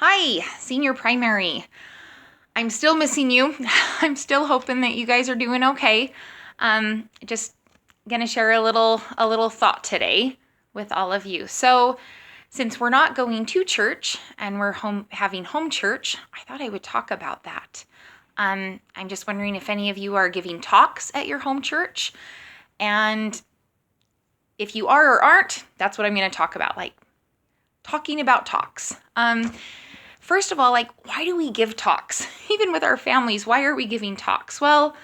Hi, senior primary. I'm still missing you. I'm still hoping that you guys are doing okay. Just gonna share a little thought today with all of you. So, since we're not going to church and we're having home church, I thought I would talk about that. I'm just wondering if any of you are giving talks at your home church, and if you are or aren't, that's what I'm going to talk about. Like talking about talks. First of all, why do we give talks? Even with our families, why are we giving talks? Well,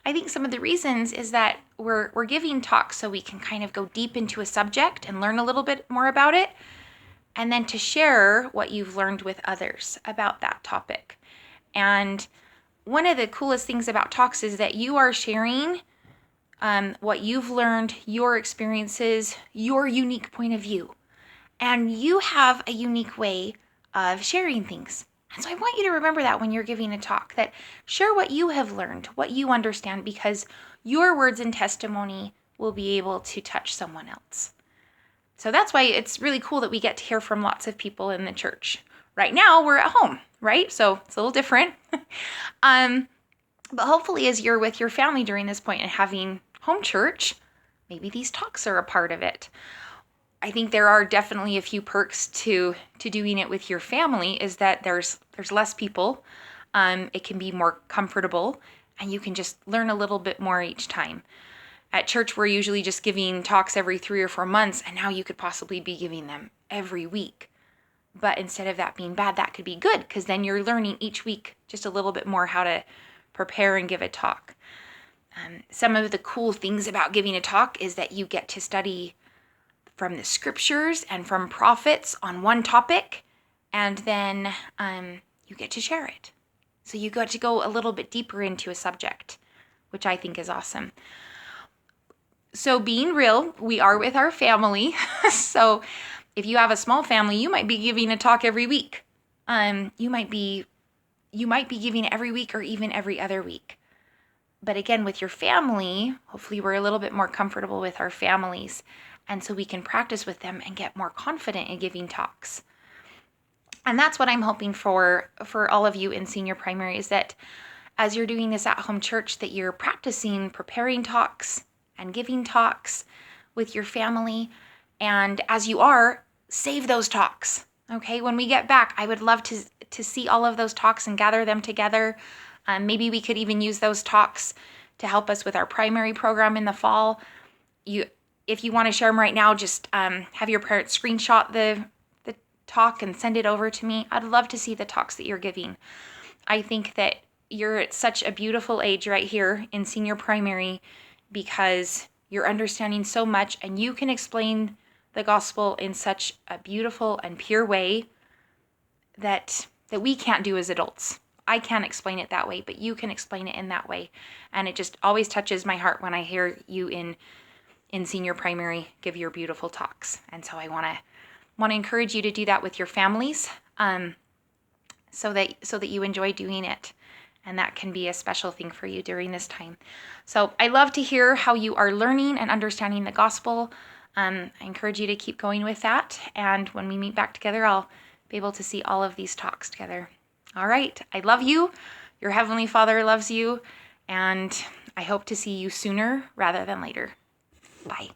I think some of the reasons is that we're giving talks so we can kind of go deep into a subject and learn a little bit more about it, and then to share what you've learned with others about that topic. And one of the coolest things about talks is that you are sharing what you've learned, your experiences, your unique point of view. And you have a unique way of sharing things. And so I want you to remember that when you're giving a talk, that share what you have learned, what you understand, because your words and testimony will be able to touch someone else. So that's why it's really cool that we get to hear from lots of people in the church. Right now, we're at home, right? So it's a little different. But hopefully as you're with your family during this point and having home church, maybe these talks are a part of it. I think there are definitely a few perks to doing it with your family, is that there's less people. It can be more comfortable, and you can just learn a little bit more each time. At church, we're usually just giving talks every 3 or 4 months, and now you could possibly be giving them every week. But instead of that being bad, that could be good, because then you're learning each week just a little bit more how to prepare and give a talk. Some of the cool things about giving a talk is that you get to study from the scriptures and from prophets on one topic, and then you get to share it. So you get to go a little bit deeper into a subject, which I think is awesome. So being real, we are with our family. So if you have a small family, you might be giving a talk every week. You might be giving every week or even every other week. But again, with your family, hopefully we're a little bit more comfortable with our families, and so we can practice with them and get more confident in giving talks. And that's what I'm hoping for all of you in senior primary, is that as you're doing this at home church, that you're practicing preparing talks and giving talks with your family. And as you are, save those talks. Okay, when we get back, I would love to see all of those talks and gather them together. Maybe we could even use those talks to help us with our primary program in the fall. If you want to share them right now, just have your parents screenshot the talk and send it over to me. I'd love to see the talks that you're giving. I think that you're at such a beautiful age right here in senior primary, because you're understanding so much and you can explain the gospel in such a beautiful and pure way that we can't do as adults. I can't explain it that way, but you can explain it in that way. And it just always touches my heart when I hear you in senior primary give your beautiful talks. And so I want to encourage you to do that with your families, so that you enjoy doing it. And that can be a special thing for you during this time. So I love to hear how you are learning and understanding the gospel. I encourage you to keep going with that. And when we meet back together, I'll be able to see all of these talks together. All right. I love you. Your Heavenly Father loves you. And I hope to see you sooner rather than later. Bye.